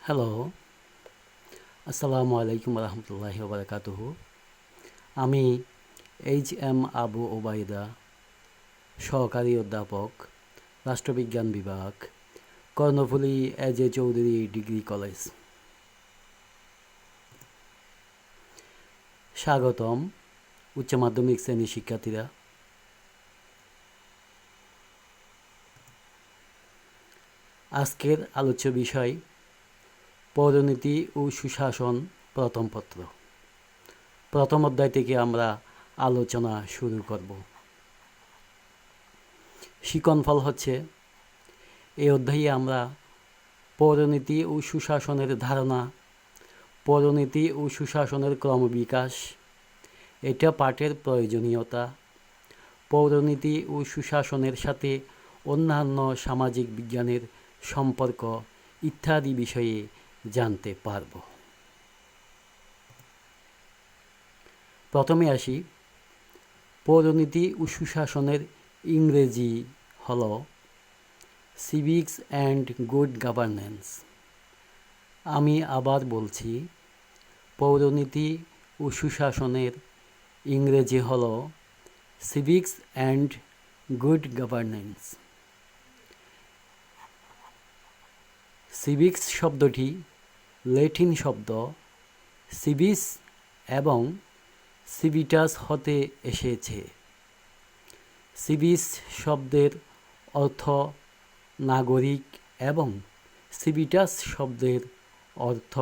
Hello, আসসালামু আলাইকুম রহমতুল্লাহি ওবারাকাতুহু। আমি এইচ.এম. আবু ওবায়দা, সহকারী অধ্যাপক, রাষ্ট্রবিজ্ঞান বিভাগ, কর্ণফুলী এ.জে চৌধুরী ডিগ্রি কলেজ। স্বাগতম উচ্চ মাধ্যমিক শ্রেণীর শিক্ষার্থীরা। আজকের আলোচ্য বিষয় পৌরনীতি ও সুশাসন প্রথম পত্র। প্রথম অধ্যায় থেকে আমরা আলোচনা শুরু করব। শিকনফল হচ্ছে এই অধ্যায়ে আমরা পৌরনীতি ও সুশাসনের ধারণা, পৌরনীতি ও সুশাসনের ক্রমবিকাশ, এটা পাঠের প্রয়োজনীয়তা, পৌরনীতি ও সুশাসনের সাথে অন্যান্য সামাজিক বিজ্ঞানের সম্পর্ক ইত্যাদি বিষয়ে জানতে পারব। প্রথমে আসি, পৌরনীতি ও সুশাসনের ইংরেজি হল সিভিক্স অ্যান্ড গুড গভর্নেন্স। আমি আবার বলছি, পৌরনীতি ও সুশাসনের ইংরেজি হল civics and good governance. Civics শব্দটি ল্যাটিন শব্দ সিভিস এবং সিভিটাস হতে এসেছে। সিভিস শব্দের অর্থ নাগরিক এবং সিভিটাস শব্দের অর্থ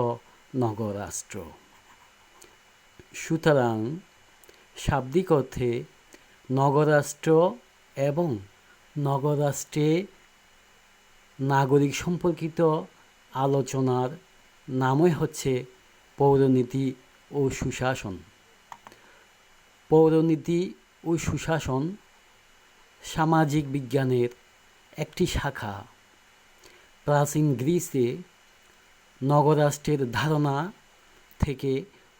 নগররাষ্ট্র। সুতরাং শাব্দিক অর্থে নগররাষ্ট্র এবং নগররাষ্ট্রে নাগরিক সম্পর্কিত আলোচনার নামই হচ্ছে পৌরনীতি ও সুশাসন। পৌরনীতি ও সুশাসন সামাজিক বিজ্ঞানের একটি শাখা। প্রাচীন গ্রিসে নগররাষ্ট্রের ধারণা থেকে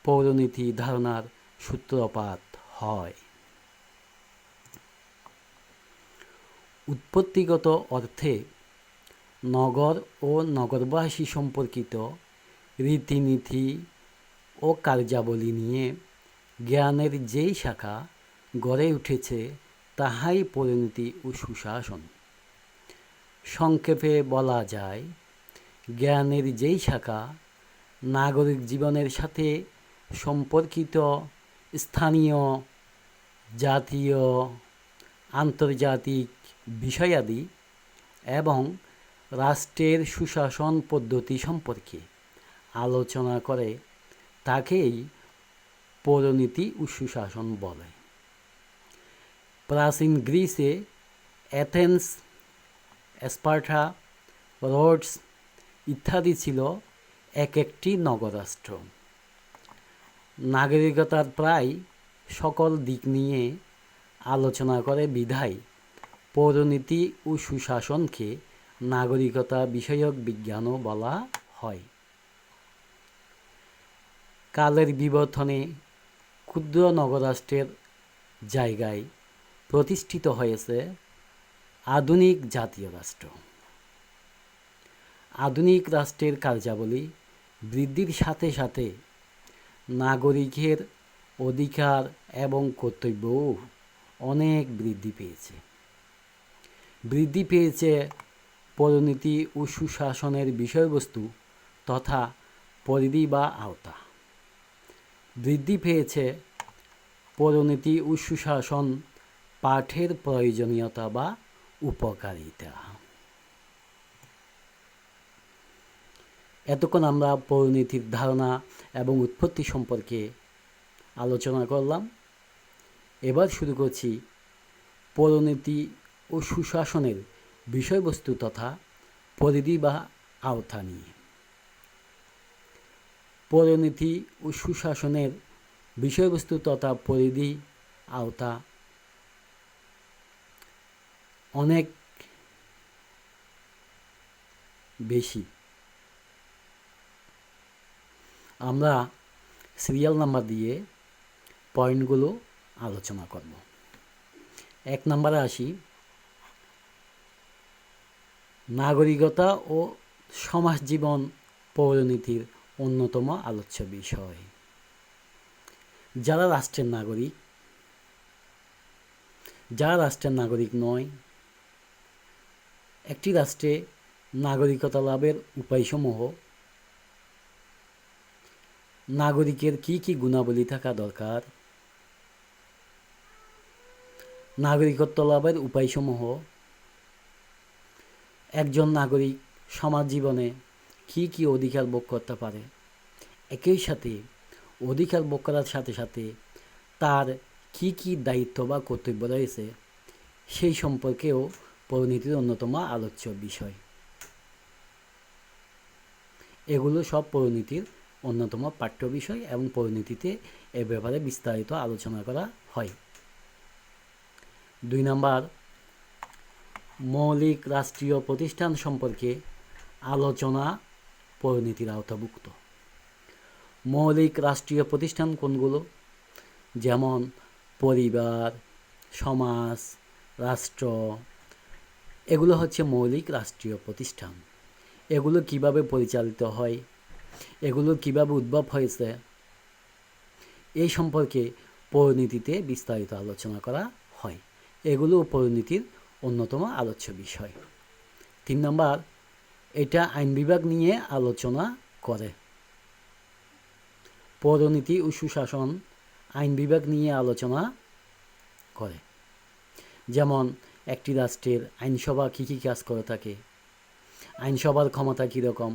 পৌরনীতি ধারণার সূত্রপাত হয়। উৎপত্তিগত অর্থে নগর ও নগরবাসী সম্পর্কিত রীতিনীতি ও কার্যাবলী নিয়ে জ্ঞানের যেই শাখা গড়ে উঠেছে তাহাই পৌরনীতি ও সুশাসন। সংক্ষেপে বলা যায়, জ্ঞানের যেই শাখা নাগরিক জীবনের সাথে সম্পর্কিত স্থানীয়, জাতীয়, আন্তর্জাতিক বিষয়াদি এবং রাষ্ট্রের সুশাসন পদ্ধতি সম্পর্কে আলোচনা করে তাকেই পৌরনীতি ও সুশাসন বলে। প্রাচীন গ্রিসে অ্যাথেন্স, স্পার্টা, রোডস ইত্যাদি ছিল এক একটি নগররাষ্ট্র। নাগরিকতার প্রায় সকল দিক নিয়ে আলোচনা করে বিধায় পৌরনীতি ও সুশাসনকে নাগরিকতা বিষয়ক বিজ্ঞানও বলা হয়। কালের বিবর্তনে ক্ষুদ্র নগররাষ্ট্রের জায়গায় প্রতিষ্ঠিত হয়েছে আধুনিক জাতীয় রাষ্ট্র। আধুনিক রাষ্ট্রের কার্যাবলী বৃদ্ধির সাথে সাথে নাগরিকের অধিকার এবং কর্তব্যও অনেক বৃদ্ধি পেয়েছে। বৃদ্ধি পেয়েছে পৌরনীতি ও সুশাসনের বিষয়বস্তু তথা পরিধি বা আওতা। বৃদ্ধি পেয়েছে পৌরনীতি ও সুশাসন পাঠের প্রয়োজনীয়তা বা উপকারিতা। এতক্ষণ আমরা পৌরনীতির ধারণা এবং উৎপত্তি সম্পর্কে আলোচনা করলাম। এবার শুরু করছি পৌরনীতি ও সুশাসনের বিষয়বস্তু তথা পরিধি বা আওতা নিয়ে। পৌরনীতি ও সুশাসনের বিষয়বস্তু তথা পরিধি আওতা অনেক বেশি। আমরা সিরিয়াল নাম্বার দিয়ে পয়েন্টগুলো আলোচনা করব। 1 নম্বরে আসি, নাগরিকতা ও সমাজ জীবন পৌরনীতির অন্যতম আলোচ্য বিষয়। যারা রাষ্ট্রের নাগরিক নয়, একটি রাষ্ট্রে নাগরিকতা লাভের উপায়সমূহ, নাগরিকের কি কি গুণাবলী থাকা দরকার, নাগরিকত্ব লাভের উপায়সমূহ, একজন নাগরিক সমাজ জীবনে কি কি অধিকার ভোগ করতে পারে, একই সাথে অধিকার ভোগ করার সাথে সাথে তার কি কি দায়িত্ব বা কর্তব্য রয়েছে সেই সম্পর্কেও পৌরনীতির অন্যতম আলোচ্য বিষয়। এগুলো সব পৌরনীতির অন্যতম পাঠ্য বিষয় এবং পৌরনীতিতে এ ব্যাপারে বিস্তারিত আলোচনা করা হয়। 2 নাম্বার, মৌলিক রাষ্ট্রীয় প্রতিষ্ঠান সম্পর্কে আলোচনা পৌরনীতির আওতাভুক্ত। মৌলিক রাষ্ট্রীয় প্রতিষ্ঠান কোনগুলো? যেমন পরিবার, সমাজ, রাষ্ট্র, এগুলো হচ্ছে মৌলিক রাষ্ট্রীয় প্রতিষ্ঠান। এগুলো কিভাবে পরিচালিত হয়, এগুলো কিভাবে উদ্ভব হয়েছে, এই সম্পর্কে পৌরনীতিতে বিস্তারিত আলোচনা করা হয়। এগুলো পৌরনীতির অন্যতম আলোচ্য বিষয়। 3 নাম্বার, এটা আইন বিভাগ নিয়ে আলোচনা করে। পৌরনীতি ও সুশাসন আইন বিভাগ নিয়ে আলোচনা করে। যেমন একটি রাষ্ট্রের আইনসভা কী কী কাজ করে থাকে, আইনসভার ক্ষমতা কীরকম,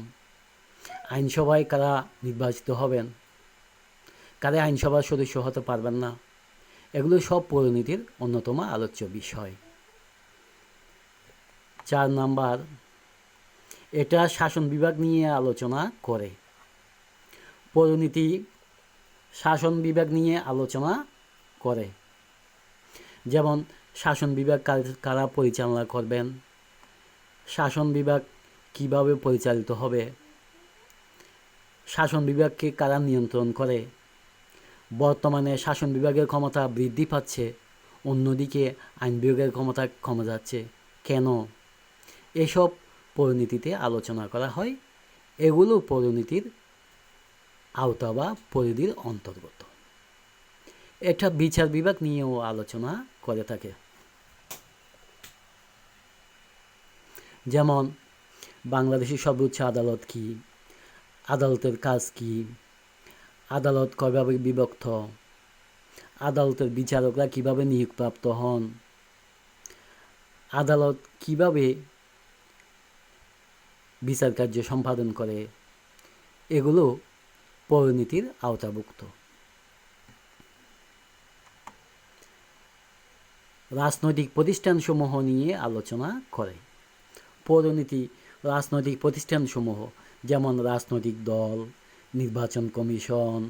আইনসভায় কারা নির্বাচিত হবেন, কারা আইনসভার সদস্য হতে পারবেন না, এগুলো সব পৌরনীতির অন্যতম আলোচ্য বিষয়। 4 নাম্বার, এটা শাসন বিভাগ নিয়ে আলোচনা করে। পৌরনীতি শাসন বিভাগ নিয়ে আলোচনা করে। যেমন শাসন বিভাগ কারা পরিচালনা করবেন, শাসন বিভাগ কিভাবে পরিচালিত হবে, শাসন বিভাগকে কারা নিয়ন্ত্রণ করে, বর্তমানে শাসন বিভাগের ক্ষমতা বৃদ্ধি পাচ্ছে, অন্যদিকে আইন বিভাগের ক্ষমতা কমে যাচ্ছে কেন, এসব পৌরনীতিতে আলোচনা করা হয়। এগুলো পৌরনীতির আওতা বা পরিধির অন্তর্গত। এটা বিচার বিভাগ নিয়েও আলোচনা করে থাকে। যেমন বাংলাদেশের সর্বোচ্চ আদালত কি, আদালতের কাজ কি, আদালত কয়ভাবে বিভক্ত, আদালতের বিচারকরা কিভাবে নিয়োগপ্রাপ্ত হন, আদালত কিভাবে বিচার কার্য সম্পাদন করে, এগুলো পৌরনীতির আওতাভুক্ত। রাজনৈতিক প্রতিষ্ঠানসমূহ নিয়ে আলোচনা করে। পৌরনীতি রাজনৈতিক প্রতিষ্ঠানসমূহ যেমন রাজনৈতিক দল, নির্বাচন কমিশন,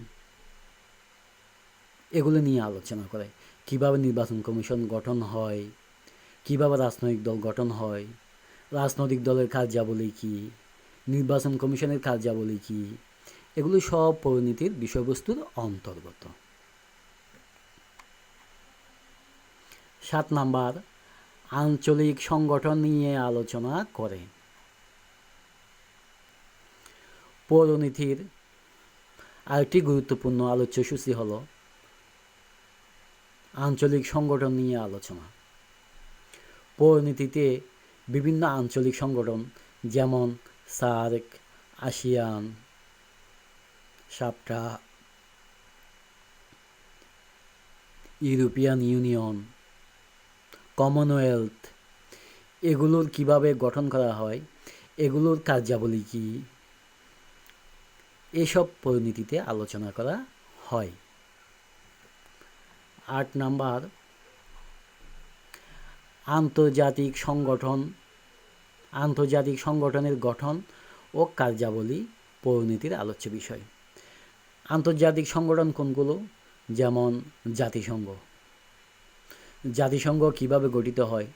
এগুলো নিয়ে আলোচনা করে। কিভাবে নির্বাচন কমিশন গঠন হয়, কিভাবে রাজনৈতিক দল গঠন হয়, রাজনৈতিক দলের কার্যাবলী কী, নির্বাচন কমিশনের কার্যাবলী কী, এগুলো সব পৌরনীতির বিষয়বস্তুর অন্তর্গত। 7 নাম্বার, আঞ্চলিক সংগঠন নিয়ে আলোচনা করে। পৌরনীতির আরেকটি গুরুত্বপূর্ণ আলোচ্যসূচি হল আঞ্চলিক সংগঠন নিয়ে আলোচনা। পৌরনীতিতে বিভিন্ন আঞ্চলিক সংগঠন যেমন সার্ক, আসিয়ান, সাপটা, ইউরোপিয়ান ইউনিয়ন, কমনওয়েলথ, এগুলোর কিভাবে গঠন করা হয়, এগুলোর কার্যাবলী কী, এসব পরিনীতিতে আলোচনা করা হয়। 8 নাম্বার, আন্তর্জাতিক সংগঠনের গঠন ও কার্যাবলী পরিনীতির আলোচ্য বিষয়। আন্তর্জাতিক সংগঠন কোনগুলো? যেমন জাতিসংঘ কিভাবে গঠিত হয়,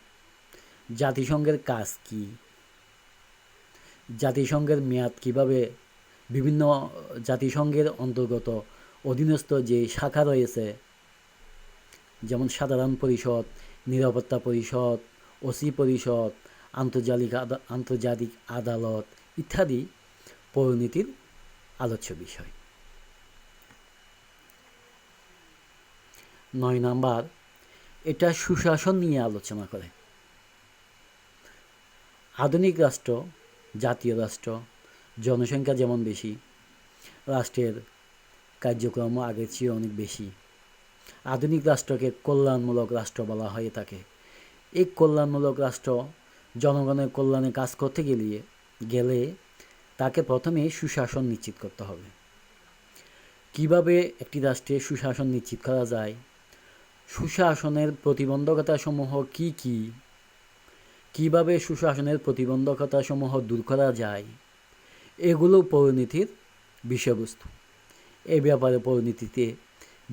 জাতিসংঘের কাজ কি, জাতিসংঘের মেয়াদ কিভাবে, বিভিন্ন জাতিসংঘের অন্তর্গত অধীনস্থ যে শাখা রয়েছে যেমন সাধারণ পরিষদ, নিরাপত্তা পরিষদ, ওসি পরিষদ, আন্তর্জাতিক আদালত ইত্যাদি পৌরনীতির আলোচ্য বিষয়। 9 নাম্বার, এটা সুশাসন নিয়ে আলোচনা করে। আধুনিক রাষ্ট্র, জাতীয় রাষ্ট্র, জনসংখ্যা যেমন বেশি, রাষ্ট্রের কার্যক্রম আগের চেয়ে অনেক বেশি। আধুনিক রাষ্ট্রকে কল্যাণমূলক রাষ্ট্র বলা হয়ে থাকে। এই কল্যাণমূলক রাষ্ট্র জনগণের কল্যাণে কাজ করতে গেলে তাকে প্রথমে সুশাসন নিশ্চিত করতে হবে। কিভাবে একটি রাষ্ট্রে সুশাসন নিশ্চিত করা যায়, সুশাসনের প্রতিবন্ধকতাসমূহ কি কি, কিভাবে সুশাসনের প্রতিবন্ধকতাসমূহ দূর করা যায়, এগুলো পৌরনীতির বিষয়বস্তু। এই ব্যাপারে পৌরনীতিতে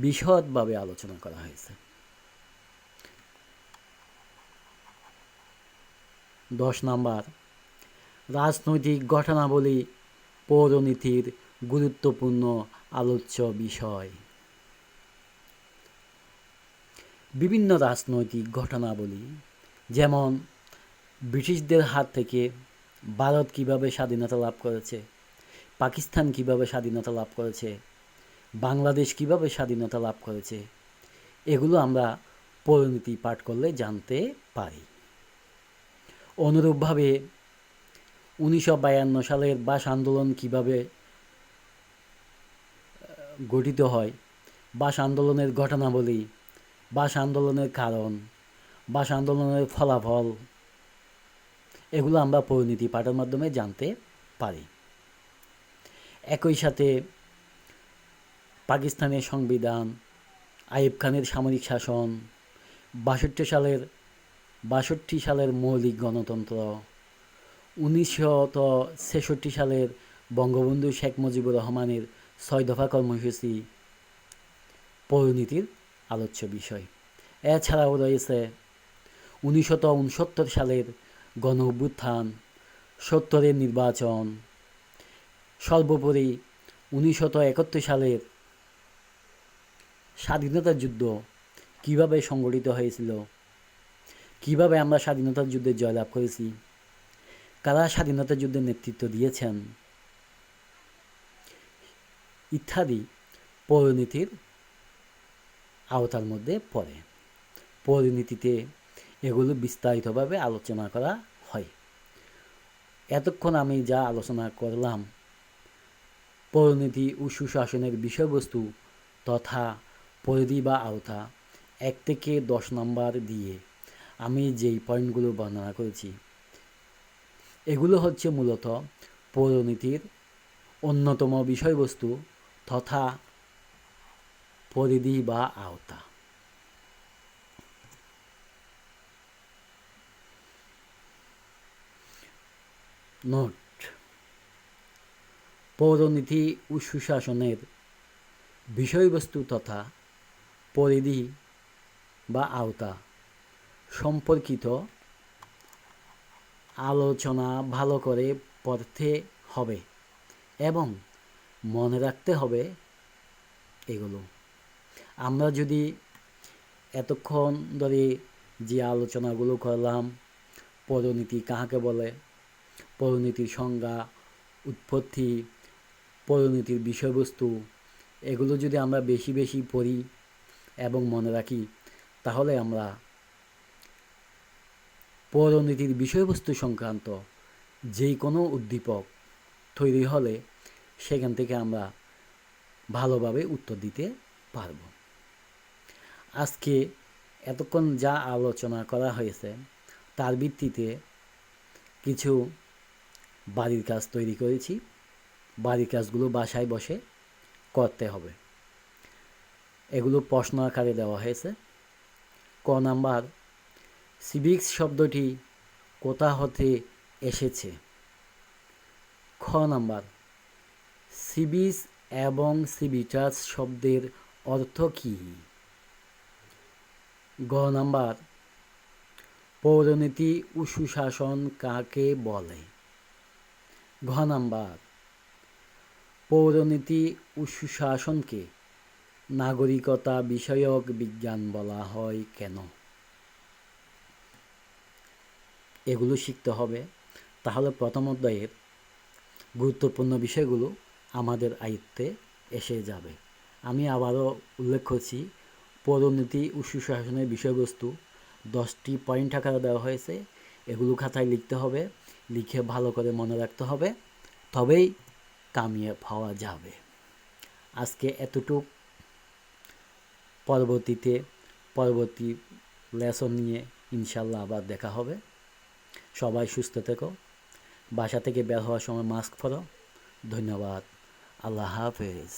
বিশদভাবে আলোচনা করা হয়েছে। 10 নাম্বার, রাজনৈতিক ঘটনাবলী পৌরনীতির গুরুত্বপূর্ণ আলোচ্য বিষয়। বিভিন্ন রাজনৈতিক ঘটনাবলী, যেমন ব্রিটিশদের হাত থেকে ভারত কিভাবে স্বাধীনতা লাভ করেছে, পাকিস্তান কিভাবে স্বাধীনতা লাভ করেছে, বাংলাদেশ কিভাবে স্বাধীনতা লাভ করেছে, এগুলো আমরা পৌরনীতি পাঠ করলে জানতে পারি। অনুরূপভাবে 1952 সালের ভাষা আন্দোলন কিভাবে গঠিত হয়, ভাষা আন্দোলনের ঘটনাবলী, ভাষা আন্দোলনের কারণ, ভাষা আন্দোলনের ফলাফল, এগুলো আমরা পৌরনীতি পাঠের মাধ্যমে জানতে পারি। একই সাথে পাকিস্তানের সংবিধান, আইয়ুব খানের সামরিক শাসন, 62 সালের মৌলিক গণতন্ত্র, 1963 সালের বঙ্গবন্ধু শেখ মুজিবুর রহমানের 6 দফা কর্মসূচি পৌরনীতির আলোচ্য বিষয়। এছাড়াও রয়েছে 1969 সালের গণ অভ্যুত্থান, 70-এর নির্বাচন, সর্বোপরি 1971 সালের স্বাধীনতা যুদ্ধ কিভাবে সংগঠিত হয়েছিল, কিভাবে আমরা স্বাধীনতা যুদ্ধে জয়লাভ করেছি, কারা স্বাধীনতা যুদ্ধের নেতৃত্ব দিয়েছেন, ইত্যাদি পৌরনীতির আওতার মধ্যে পড়ে। পৌরনীতিতে এগুলো বিস্তারিতভাবে আলোচনা করা হয়। এতক্ষণ আমি যা আলোচনা করলাম পৌরনীতি ও সুশাসনের বিষয়বস্তু তথা পরিধি বা আওতা 1 থেকে 10 নম্বর দিয়ে আমি যেই পয়েন্টগুলো বর্ণনা করেছি, এগুলো হচ্ছে মূলত পৌরনীতির অন্যতম বিষয়বস্তু তথা পরিধি বা আওতা। নোট: পৌরনীতি ও সুশাসনের বিষয়বস্তু তথা পরিধি বা আওতা সম্পর্কিত আলোচনা ভালো করে পড়তে হবে এবং মনে রাখতে হবে এগুলো। আমরা যদি এতক্ষণ ধরে যে আলোচনাগুলো করলাম, পৌরনীতি কাহাকে বলে, পৌরনীতির সংজ্ঞা, উৎপত্তি, পৌরনীতির বিষয়বস্তু, এগুলো যদি আমরা বেশি বেশি পড়ি এবং মনে রাখি, তাহলে আমরা পৌরনীতির বিষয়বস্তু সংক্রান্ত যেই কোনো উদ্দীপক তৈরি হলে সেখান থেকে আমরা ভালোভাবে উত্তর দিতে পারব। আজকে এতক্ষণ যা আলোচনা করা হয়েছে তার ভিত্তিতে কিছু বাড়ির কাজ তৈরি করেছি। বাড়ির কাজগুলো বাসায় বসে করতে হবে। এগুলো প্রশ্ন আকারে দেওয়া হয়েছে। ক নাম্বার, সিভিক্স শব্দটি কোথা হতে এসেছে? খ নাম্বার, সিভিস এবং সিভিটাস শব্দের অর্থ কী? গ নাম্বার, পৌরনীতি ও সুশাসন কাকে বলে? ঘ নাম্বার, পৌরনীতি ও সুশাসনকে নাগরিকতা বিষয়ক বিজ্ঞান বলা হয় কেন? এগুলো শিখতে হবে। তাহলে প্রথম অধ্যায়ের গুরুত্বপূর্ণ বিষয়গুলো আমাদের আয়ত্তে এসে যাবে। আমি আবারও উল্লেখ করছি, পৌরনীতি ও সুশাসনের বিষয়বস্তু 10টি পয়েন্ট আকারে দেওয়া হয়েছে। এগুলো খাতায় লিখতে হবে, লিখে ভালো করে মনে রাখতে হবে, তবেই কামিয়াব হওয়া যাবে। আজকে এতটুক। পরবর্তী লেসন নিয়ে ইনশাল্লাহ আবার দেখা হবে। সবাই সুস্থ থেকো, বাসা থেকে বের হওয়ার সময় মাস্ক পরো। ধন্যবাদ। আল্লাহ হাফেজ।